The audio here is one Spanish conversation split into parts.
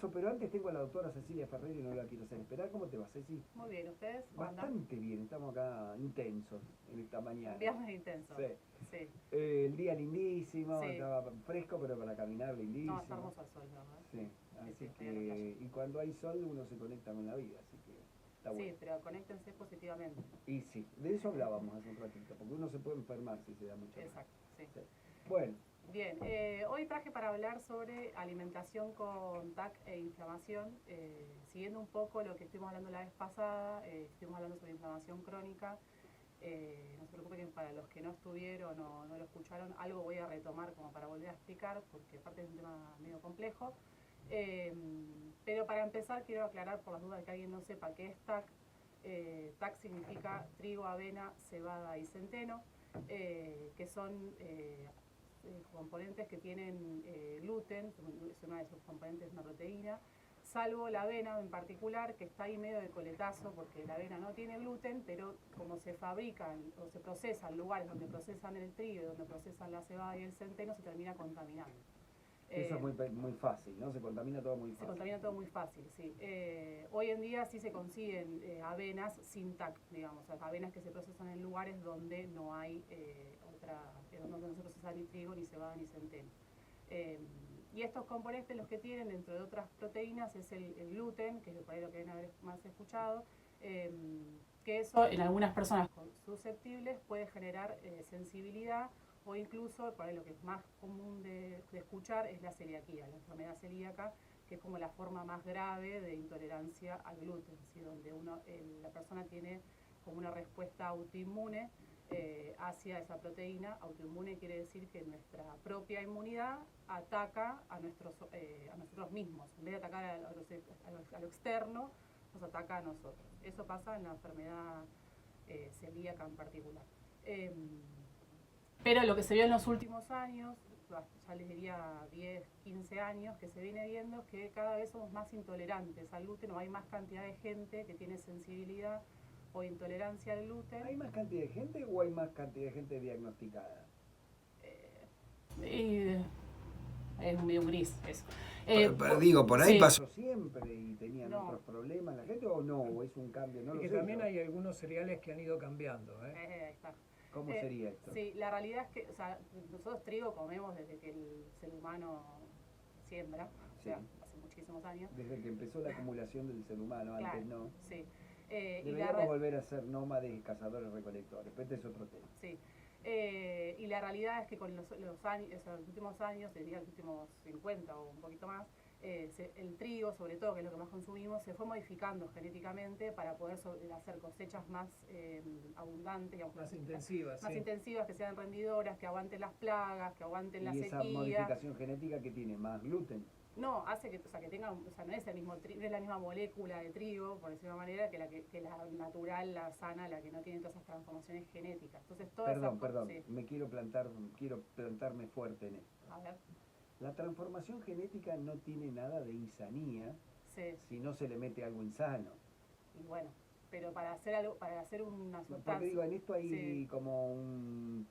paso, pero antes tengo a la doctora Cecilia Ferrer y no la quiero hacer esperar. ¿Cómo te va, Ceci? Muy bien, ¿ustedes? ¿Cómo andan? Bastante bien, estamos acá intensos en esta mañana. Un viernes intenso. Sí. Sí. El día lindísimo, Sí. estaba fresco, pero para caminar lindísimo. No, está hermoso el sol, ¿verdad? Sí, así sí, estoy en la playa. que, y cuando hay sol uno se conecta con la vida, así que está bueno. Sí, pero conéctense positivamente. Y sí, de eso hablábamos hace un ratito, porque uno se puede enfermar si se da mucho mal. Exacto, sí. Sí. Bueno, Bien, hoy traje para hablar sobre alimentación con TAC e inflamación, siguiendo un poco lo que estuvimos hablando la vez pasada, estuvimos hablando sobre inflamación crónica. No se preocupen que para los que no estuvieron o no lo escucharon, algo voy a retomar como para volver a explicar, porque aparte es un tema medio complejo. Pero para empezar quiero aclarar por las dudas de que alguien no sepa qué es TAC. TAC significa trigo, avena, cebada y centeno, que son componentes que tienen gluten, es una de sus componentes, una proteína, salvo la avena en particular, que está ahí medio de coletazo, porque la avena no tiene gluten, pero como se fabrican o se procesan lugares donde procesan el trigo y donde procesan la cebada y el centeno, se termina contaminando. eso es muy fácil, ¿no? Se contamina todo muy fácil. Se contamina todo muy fácil, sí. Hoy en día sí se consiguen avenas sin TAC, digamos, o sea, avenas que se procesan en lugares donde no hay donde no se procesa ni trigo, ni cebada, ni centeno. Y estos componentes los que tienen, dentro de otras proteínas, es el gluten, que es por ahí lo que deben haber más escuchado, que eso en algunas personas susceptibles puede generar sensibilidad, o incluso, por ahí lo que es más común de escuchar es la celiaquía, la enfermedad celíaca, que es como la forma más grave de intolerancia al gluten, ¿sí? Donde la persona tiene como una respuesta autoinmune hacia esa proteína. Autoinmune quiere decir que nuestra propia inmunidad ataca a nosotros mismos. En vez de atacar a lo externo, nos ataca a nosotros. Eso pasa en la enfermedad celíaca en particular. Pero lo que se vio en los últimos años, ya les diría 10, 15 años, que se viene viendo es que cada vez somos más intolerantes al gluten, o hay más cantidad de gente que tiene sensibilidad o intolerancia al gluten. ¿Hay más cantidad de gente o hay más cantidad de gente diagnosticada? Es medio gris eso. Pero digo, por ahí sí. pasó siempre y tenían No. otros problemas la gente, o no, o es un cambio, no Y lo que sé también yo. hay algunos cereales que han ido cambiando, Ahí está. ¿Cómo sería esto? Sí, la realidad es que, o sea, nosotros trigo comemos desde que el ser humano siembra, o sea, hace muchísimos años. Desde que empezó la acumulación del ser humano, Claro, antes no. Sí. Deberíamos volver a ser nómades, cazadores, recolectores, pero este es otro tema. Sí. Y la realidad es que con los años, o sea, los últimos años, diría los últimos 50 o un poquito más, el trigo, sobre todo, que es lo que más consumimos, se fue modificando genéticamente para poder hacer cosechas más abundantes, digamos, más intensivas. Más intensivas, que sean rendidoras, que aguanten las plagas, que aguanten la sequía. ¿Y esa modificación genética que tiene? ¿Más gluten? No, hace que, o sea, que tenga, o sea, no es el mismo no es la misma molécula de trigo, por decirlo de una manera, que la natural, la sana, la que no tiene todas esas transformaciones genéticas. Entonces, Perdón, sí. quiero plantarme fuerte en esto. A ver. La transformación genética no tiene nada de insanía, Sí. si no se le mete algo insano. Y bueno, pero para hacer una sustancia. Porque digo, en esto hay como un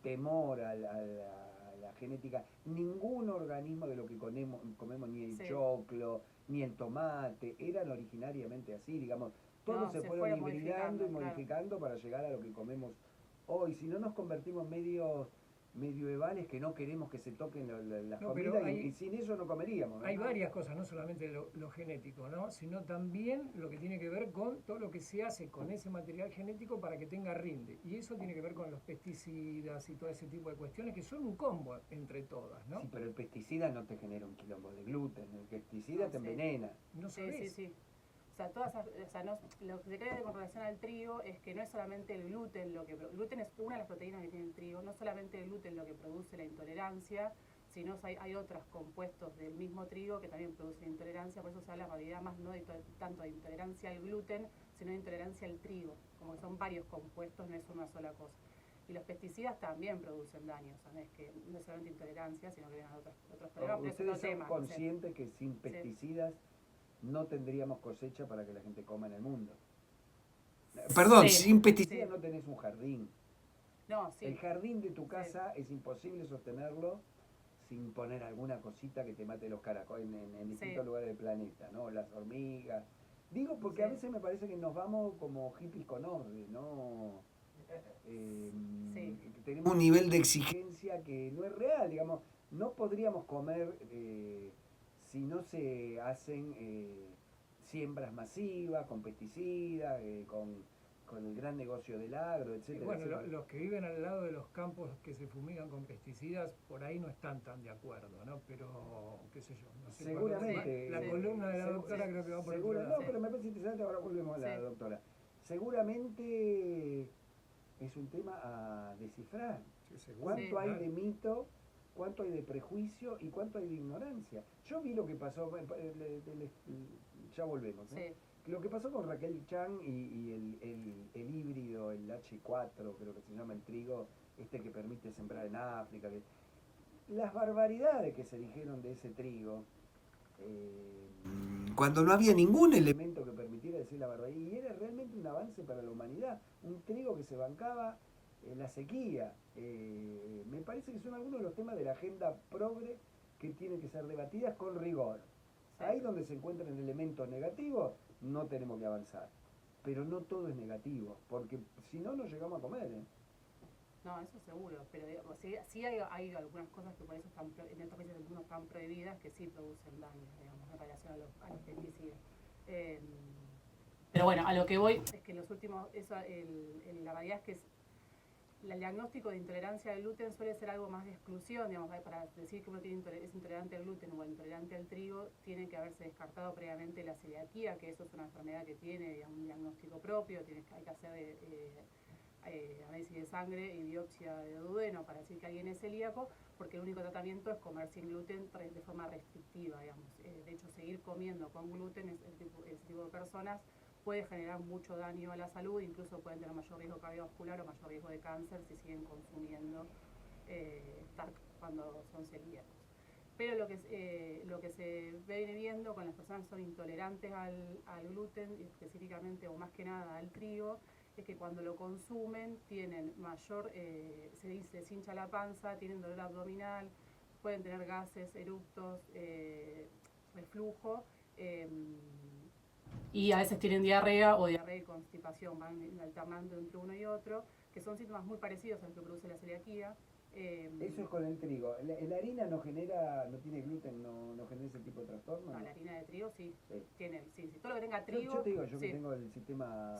temor a la genética. Ningún organismo de lo que comemos ni el choclo, ni el tomate, eran originariamente así, digamos. Todos se fueron hibridando y modificando para llegar a lo que comemos hoy. Si no nos convertimos medioevales que no queremos que se toquen las comidas y sin eso no comeríamos, ¿no? Hay varias cosas, no solamente lo genético, ¿no? Sino también lo que tiene que ver con todo lo que se hace con ese material genético para que tenga rinde. Y eso tiene que ver con los pesticidas y todo ese tipo de cuestiones que son un combo entre todas, ¿no? Sí, pero el pesticida no te genera un quilombo de gluten, el pesticida te envenena. No sabés. Sí. O sea, lo que se cree con relación al trigo es que no es solamente el gluten el gluten es una de las proteínas que tiene el trigo, no solamente el gluten lo que produce la intolerancia, sino hay otros compuestos del mismo trigo que también producen intolerancia, por eso se habla en realidad más no tanto de intolerancia al gluten, sino de intolerancia al trigo, como que son varios compuestos, no es una sola cosa. Y los pesticidas también producen daño, o sea, no es solamente intolerancia, sino que vienen otros problemas. ¿Ustedes son conscientes que sin pesticidas no tendríamos cosecha para que la gente coma en el mundo? Perdón, sin pesticidas no tenés un jardín. No, sí. El jardín de tu casa es imposible sostenerlo sin poner alguna cosita que te mate los caracoles en distintos lugares del planeta, ¿no? Las hormigas. Digo porque a veces me parece que nos vamos como hippies con orden, ¿no? Tenemos un nivel de exigencia que no es real, digamos. No podríamos comer si no se hacen siembras masivas, con pesticidas, con el gran negocio del agro, etcétera. Bueno, etcétera. los que viven al lado de los campos que se fumigan con pesticidas, por ahí no están tan de acuerdo, ¿no? Pero, qué sé yo, no sé. Seguramente. La columna de la doctora creo que va por otro lado. No, pero me parece interesante, ahora volvemos a la doctora. Seguramente es un tema a descifrar. Sí, ¿Cuánto hay de mito, cuánto hay de prejuicio y cuánto hay de ignorancia? Yo vi lo que pasó, ya volvemos, lo que pasó con Raquel Chan y el híbrido, el H4, creo que se llama el trigo, que permite sembrar en África. Las barbaridades que se dijeron de ese trigo, cuando no había ningún elemento que permitiera decir la barbaridad, y era realmente un avance para la humanidad, un trigo que se bancaba la sequía. Me parece que son algunos de los temas de la agenda progre que tienen que ser debatidas con rigor. Ahí donde se encuentran elementos negativos, no tenemos que avanzar. Pero no todo es negativo, porque si no, no llegamos a comer. No, eso seguro, pero digamos, sí hay algunas cosas que por eso están en estos países del mundo están prohibidas, que sí producen daños, digamos, en relación a los pesticidas. Pero bueno, a lo que voy es que en los últimos, la realidad es que el diagnóstico de intolerancia al gluten suele ser algo más de exclusión, digamos, para decir que uno es intolerante al gluten o intolerante al trigo, tiene que haberse descartado previamente la celiaquía, que eso es una enfermedad que tiene, digamos, un diagnóstico propio, hay que hacer análisis de sangre y biopsia de duodeno para decir que alguien es celíaco, porque el único tratamiento es comer sin gluten de forma restrictiva, digamos. De hecho, seguir comiendo con gluten, ese tipo de personas puede generar mucho daño a la salud, incluso pueden tener mayor riesgo cardiovascular o mayor riesgo de cáncer si siguen consumiendo TAC cuando son celíacos. Pero lo que se viene viendo con las personas que son intolerantes al gluten, específicamente o más que nada al trigo, es que cuando lo consumen tienen mayor, se hincha la panza, tienen dolor abdominal, pueden tener gases, eructos, reflujo, y a veces tienen diarrea o diarrea y constipación, van alternando entre uno y otro, que son síntomas muy parecidos a los que produce la celiaquía. Eso es con el trigo. ¿La harina no tiene gluten, no genera ese tipo de trastorno? No, la harina de trigo sí. Tiene, sí. Todo lo que tenga trigo. Yo te digo, yo que tengo el sistema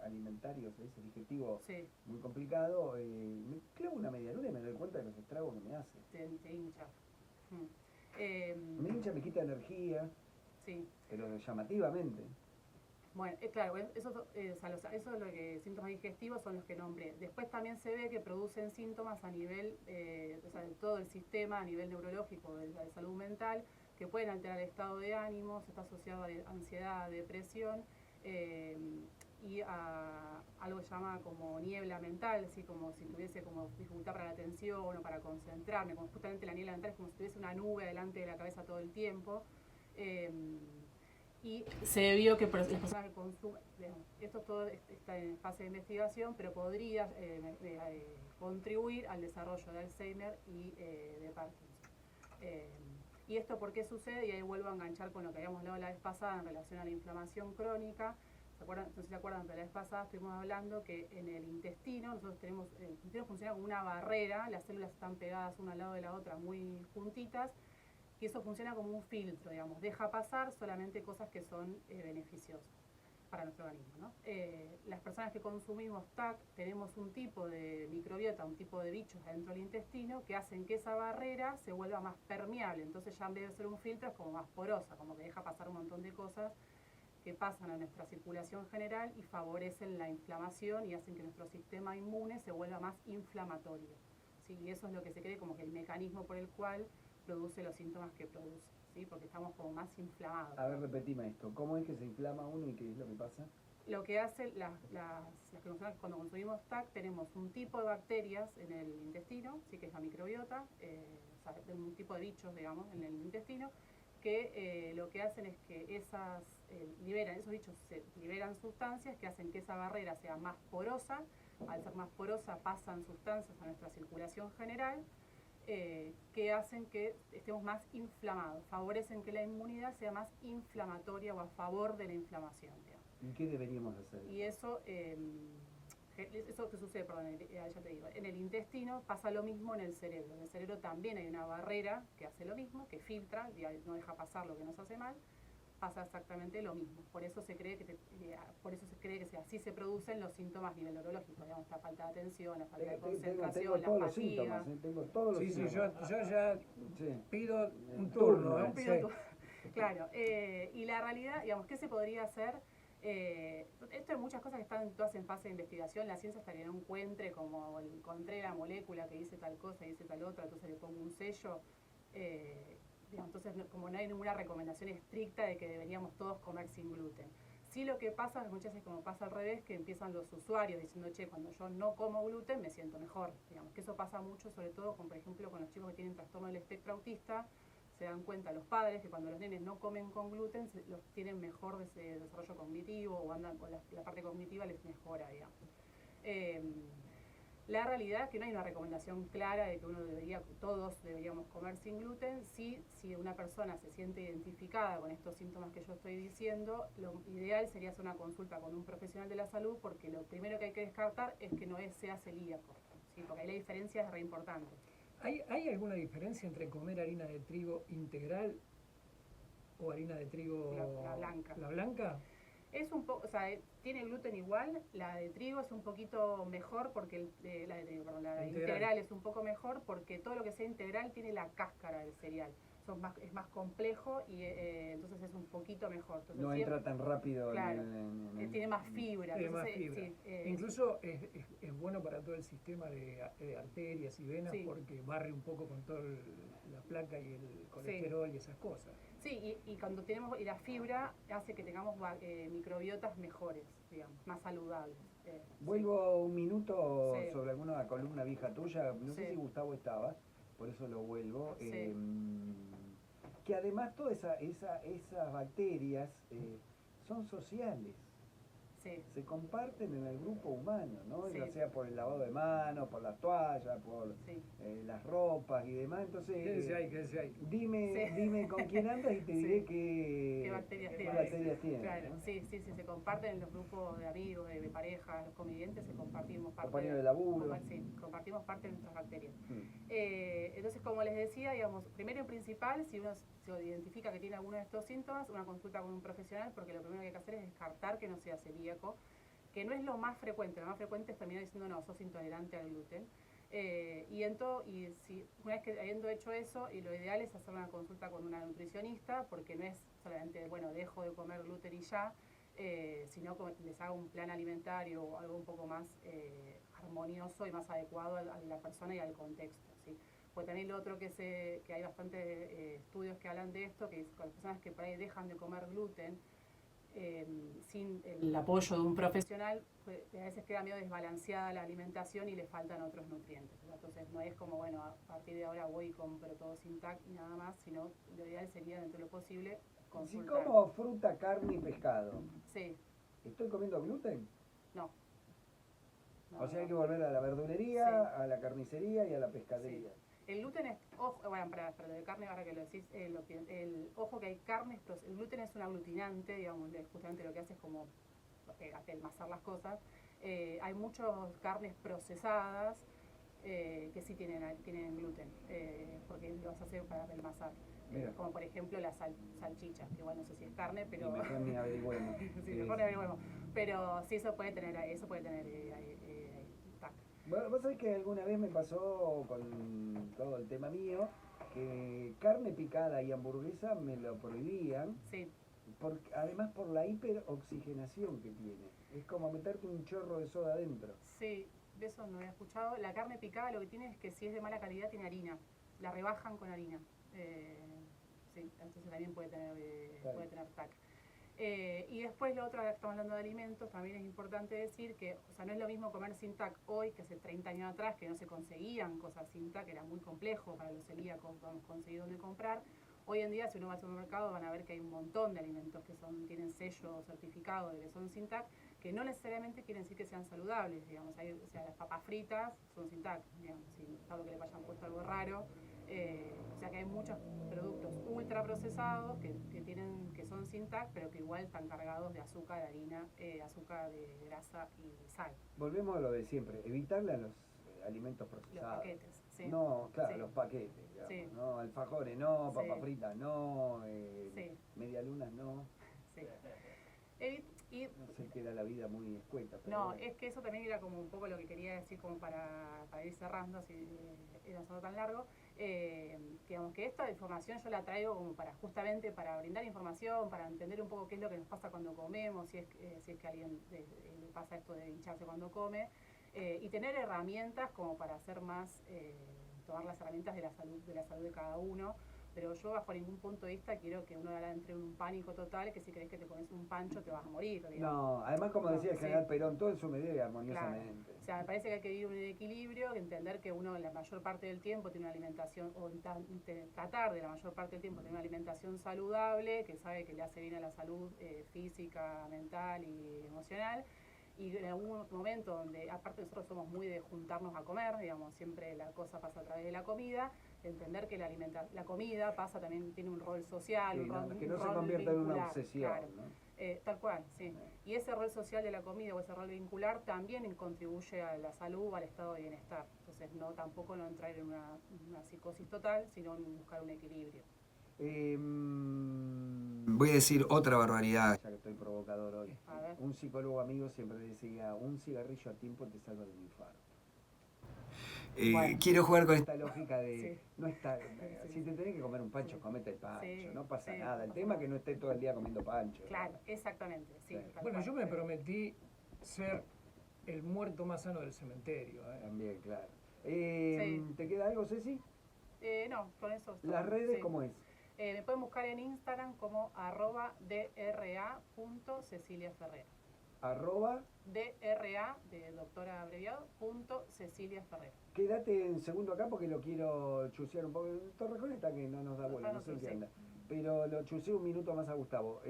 alimentario, digestivo muy complicado, me clavo una media luna y me doy cuenta de los estragos que me hace. Te hincha. Me hincha, me quita energía, pero llamativamente. Bueno, claro, eso es lo que síntomas digestivos son los que nombré. Después también se ve que producen síntomas a nivel, de todo el sistema, a nivel neurológico, de salud mental, que pueden alterar el estado de ánimo, está asociado a ansiedad, depresión, y a algo que se llama como niebla mental, así como si tuviese como dificultad para la atención o para concentrarme, como justamente la niebla mental es como si tuviese una nube delante de la cabeza todo el tiempo. Y se vio que las personas que consumen, esto todo está en fase de investigación, pero podría contribuir al desarrollo de Alzheimer y de Parkinson. ¿Y esto por qué sucede? Y ahí vuelvo a enganchar con lo que habíamos hablado la vez pasada en relación a la inflamación crónica. No sé si se acuerdan, pero la vez pasada estuvimos hablando que en el intestino, el intestino funciona como una barrera, las células están pegadas una al lado de la otra muy juntitas, y eso funciona como un filtro, digamos, deja pasar solamente cosas que son beneficiosas para nuestro organismo, ¿no? Las personas que consumimos TAC tenemos un tipo de microbiota, un tipo de bichos dentro del intestino que hacen que esa barrera se vuelva más permeable, entonces ya en vez de ser un filtro es como más porosa, como que deja pasar un montón de cosas que pasan a nuestra circulación general y favorecen la inflamación y hacen que nuestro sistema inmune se vuelva más inflamatorio, ¿sí? Y eso es lo que se cree como que el mecanismo por el cual produce los síntomas que produce, ¿sí? Porque estamos como más inflamados. A ver, repetime esto. ¿Cómo es que se inflama uno y qué es lo que pasa? Lo que hace cuando consumimos TAC, tenemos un tipo de bacterias en el intestino, ¿sí? Que es la microbiota, un tipo de bichos, digamos, en el intestino, que lo que hacen es que esos bichos liberan sustancias que hacen que esa barrera sea más porosa. Al ser más porosa pasan sustancias a nuestra circulación general, que hacen que estemos más inflamados, favorecen que la inmunidad sea más inflamatoria o a favor de la inflamación, digamos. ¿Y qué deberíamos hacer? Y eso que sucede, perdón, ya te digo, en el intestino pasa lo mismo en el cerebro. En el cerebro también hay una barrera que hace lo mismo, que filtra, no deja pasar lo que nos hace mal, pasa exactamente lo mismo. Por eso se cree que así se producen los síntomas a nivel neurológico, digamos, la falta de atención, la falta de concentración, tengo la fatiga. Tengo todos los síntomas. Yo ya pido un turno. turno. Claro, y la realidad, digamos, ¿qué se podría hacer? Esto hay muchas cosas que están todas en fase de investigación. La ciencia hasta que no encuentre, como encontré la molécula que dice tal cosa y dice tal otra, entonces le pongo un sello. Digamos, entonces, como no hay ninguna recomendación estricta de que deberíamos todos comer sin gluten. Sí, lo que pasa muchas veces, como pasa al revés, que empiezan los usuarios diciendo, che, cuando yo no como gluten me siento mejor. Digamos que eso pasa mucho, sobre todo con, por ejemplo, con los chicos que tienen trastorno del espectro autista. Se dan cuenta los padres que cuando los nenes no comen con gluten, los tienen mejor desarrollo cognitivo o la parte cognitiva les mejora, digamos. La realidad es que no hay una recomendación clara de que todos deberíamos comer sin gluten. Sí, si una persona se siente identificada con estos síntomas que yo estoy diciendo, lo ideal sería hacer una consulta con un profesional de la salud, porque lo primero que hay que descartar es que no sea celíaco, ¿sí? Porque ahí la diferencia es re importante. ¿Hay alguna diferencia entre comer harina de trigo integral o harina de trigo la blanca? ¿La blanca? Es un poco, o sea, tiene gluten igual, la de trigo es un poquito mejor porque la integral es un poco mejor porque todo lo que sea integral tiene la cáscara del cereal. Es más complejo y entonces es un poquito mejor. Entonces, no entra tan rápido. Claro, tiene más fibra. Tiene más entonces, fibra. Sí, incluso es bueno para todo el sistema de arterias y venas, porque barre un poco con toda la placa y el colesterol y esas cosas. Sí, y cuando tenemos la fibra hace que tengamos microbiotas mejores, digamos, más saludables. Vuelvo un minuto sobre alguna columna vieja tuya, no sé si Gustavo estaba, por eso lo vuelvo. Que además todas esas bacterias son sociales. Se comparten en el grupo humano, ¿no? Ya sea por el lavado de manos, por las toallas, por las ropas y demás. Entonces, ¿Qué hay? Dime con quién andas y te diré qué bacterias tienes. Claro, ¿no? Sí, se comparten en los grupos de amigos, de parejas, los convivientes, compartimos parte. Compañeros de laburo. Compartimos parte de nuestras bacterias. Entonces, como les decía, digamos, primero y principal, si uno se identifica que tiene alguno de estos síntomas, una consulta con un profesional, porque lo primero que hay que hacer es descartar que no sea celíaco, que no es lo más frecuente es terminar diciendo, no, sos intolerante al gluten. Una vez que habiendo hecho eso, y lo ideal es hacer una consulta con una nutricionista, porque no es solamente, bueno, dejo de comer gluten y ya, sino que les hago un plan alimentario o algo un poco más armonioso y más adecuado a la persona y al contexto, ¿sí? Pues también lo otro que hay bastantes estudios que hablan de esto, que es con las personas que por ahí dejan de comer gluten, sin el apoyo de un profesional, a veces queda medio desbalanceada la alimentación y le faltan otros nutrientes. Entonces no es como, bueno, a partir de ahora voy y compro todo sin TAC y nada más, sino lo ideal sería, dentro de lo posible, consultar. Si como fruta, carne y pescado, ¿estoy comiendo gluten? No. O sea, hay que volver a la verdulería, a la carnicería y a la pescadería. El gluten es, bueno, para lo de carne, ahora que lo decís, ojo que hay carnes, el gluten es un aglutinante, digamos, justamente lo que hace es como apelmazar las cosas. Hay muchas carnes procesadas que sí tienen gluten, porque los hace para apelmazar. Como por ejemplo la salchicha, que igual no sé si es carne, pero... mejor ni averigüemos. Mejor ni averigüemos. Pero sí, eso puede tener TAC. Bueno, vos sabés que alguna vez me pasó con todo el tema mío, que carne picada y hamburguesa me lo prohibían. Además por la hiperoxigenación que tiene. Es como meterte un chorro de soda adentro. Sí, de eso no había escuchado. La carne picada lo que tiene es que si es de mala calidad tiene harina. La rebajan con harina. Entonces también puede tener TAC. Y después lo otro, que estamos hablando de alimentos, también es importante decir que, o sea, no es lo mismo comer sin TAC hoy que hace 30 años atrás, que no se conseguían cosas sin TAC, era muy complejo para los celíacos conseguir dónde comprar. Hoy en día, si uno va al supermercado, van a ver que hay un montón de alimentos que tienen sello certificado de que son sin TAC. que no necesariamente quieren decir que sean saludables, digamos. O sea, las papas fritas son sin TAC, digamos, sin algo que le hayan puesto algo raro. O sea que hay muchos productos ultraprocesados que son sin TAC, pero que igual están cargados de azúcar, de harina, azúcar de grasa y sal. Volvemos a lo de siempre, evitarle a los alimentos procesados. Los paquetes, sí. No, claro, sí. los paquetes, digamos, Sí. ¿no? Alfajores no, papas Sí. fritas no, Sí. medialunas no. Sí. Y No sé, queda la vida muy escueta. Pero no, bueno. es que eso también era como un poco lo que quería decir como para ir cerrando, si era solo tan largo. Digamos que esta información yo la traigo como para justamente para brindar información, para entender un poco qué es lo que nos pasa cuando comemos, si es que a alguien le pasa esto de hincharse cuando come, y tener herramientas como para hacer más, tomar las herramientas de la salud de cada uno. Pero yo bajo ningún punto de vista quiero que uno entre en un pánico total, que si crees que te pones un pancho te vas a morir. Digamos. No, además como decía el general Perón, todo en su medida y armoniosamente. Claro. O sea, me parece que hay que vivir un equilibrio, entender que uno la mayor parte del tiempo tiene una alimentación, o tratar de la mayor parte del tiempo tener una alimentación saludable, que sabe que le hace bien a la salud física, mental y emocional. Y en algún momento donde, aparte nosotros somos muy de juntarnos a comer, digamos, siempre la cosa pasa a través de la comida, entender que la comida pasa también, tiene un rol social, Sí, un rol, que no un se rol convierta en una vincular, obsesión. claro. ¿No? Tal cual, sí. Y ese rol social de la comida o ese rol vincular también contribuye a la salud, al estado de bienestar. Entonces, tampoco no entrar en una psicosis total, sino en buscar un equilibrio. Voy a decir otra barbaridad, ya que estoy provocador hoy. A ver. Un psicólogo amigo siempre decía, un cigarrillo a tiempo te salva de un infarto. Bueno, quiero jugar con esta lógica de, sí. no está, si te tenés que comer un pancho, comete el pancho, no pasa nada. El tema es que no estés todo el día comiendo pancho. Claro, exactamente, sí. Bueno, yo me prometí ser el muerto más sano del cementerio. También, claro. ¿Te queda algo, Ceci? No, con eso estoy. ¿Las redes cómo es? Me pueden buscar en Instagram como @dra.ceciliaferrera. DRA, de doctora abreviado, .ceciliaferrera. Quédate en segundo acá porque lo quiero chusear un poco. Torrejón está que no nos da bola, no sé qué anda. Pero lo chuseo un minuto más a Gustavo.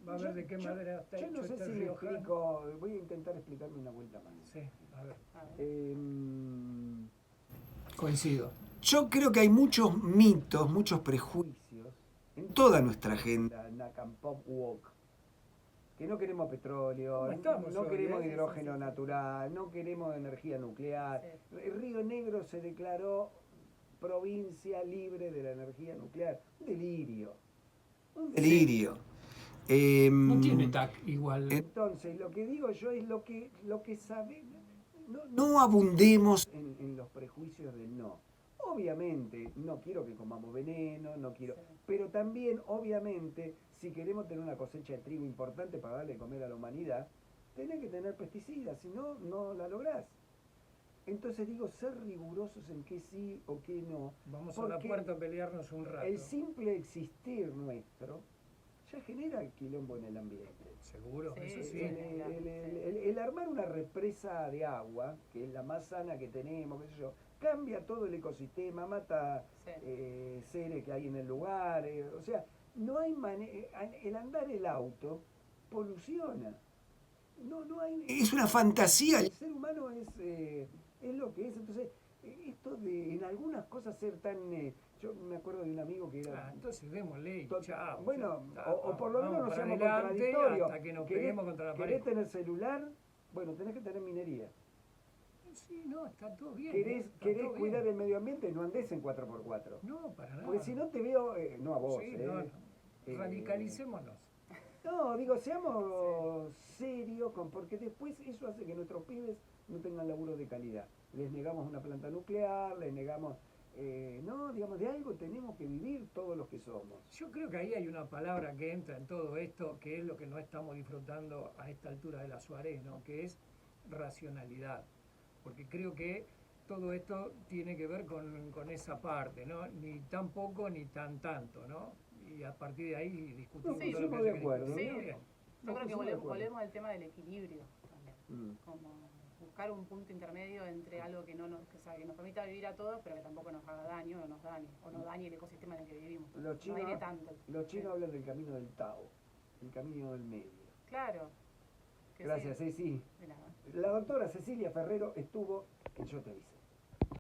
Va a ver de qué manera está hecho. Yo no sé si me explico, voy a intentar explicarme una vuelta más. Sí, a ver. Coincido. Yo creo que hay muchos mitos, muchos prejuicios en toda nuestra agenda, NACAM Pop Walk. Que no queremos petróleo, no queremos hidrógeno natural, no queremos energía nuclear. Río Negro se declaró provincia libre de la energía nuclear. Un delirio. Un delirio. No tiene TAC igual. Entonces, lo que digo yo es lo que sabemos. No abundemos en los prejuicios del no. Obviamente, no quiero que comamos veneno, no quiero, pero también, obviamente, si queremos tener una cosecha de trigo importante para darle de comer a la humanidad, tenés que tener pesticidas, si no, no la lográs. Entonces digo, ser rigurosos en qué sí o qué no. Vamos a la puerta a pelearnos un rato. El simple existir nuestro ya genera quilombo en el ambiente. Seguro, eso sí. El armar una represa de agua, que es la más sana que tenemos, qué sé yo, cambia todo el ecosistema, mata seres que hay en el lugar, o sea, no hay el andar el auto poluciona. No hay, es una fantasía. El ser humano es lo que es. Entonces, esto de en algunas cosas ser tan... yo me acuerdo de un amigo que era... entonces démosle, chao. Bueno, o por lo menos no seamos contradictorios. Hasta que nos peguemos contra la pared. ¿Querés tener celular? Bueno, tenés que tener minería. Sí, no, está todo bien. ¿Querés cuidar el medio ambiente? No andes en 4x4. No, para nada. Porque si no te veo, no a vos. Sí, radicalicémonos. No, digo, seamos serios, porque después eso hace que nuestros pibes no tengan laburo de calidad. Les negamos una planta nuclear, les negamos... no, digamos, de algo tenemos que vivir todos los que somos. Yo creo que ahí hay una palabra que entra en todo esto, que es lo que no estamos disfrutando a esta altura de la Suárez, ¿no? Que es racionalidad. Porque creo que todo esto tiene que ver con esa parte, ¿no? Ni tan poco ni tan tanto, ¿no? Y a partir de ahí discutimos todo lo que de acuerdo. Sí. Yo creo que volvemos al tema del equilibrio también. Como buscar un punto intermedio entre algo que nos permita vivir a todos, pero que tampoco nos haga daño o nos dañe, o no dañe el ecosistema en el que vivimos. Los chinos hablan del camino del Tao, el camino del medio. Claro. Gracias, Ceci. De nada. La doctora Cecilia Ferrero estuvo en Yo Te Avisé.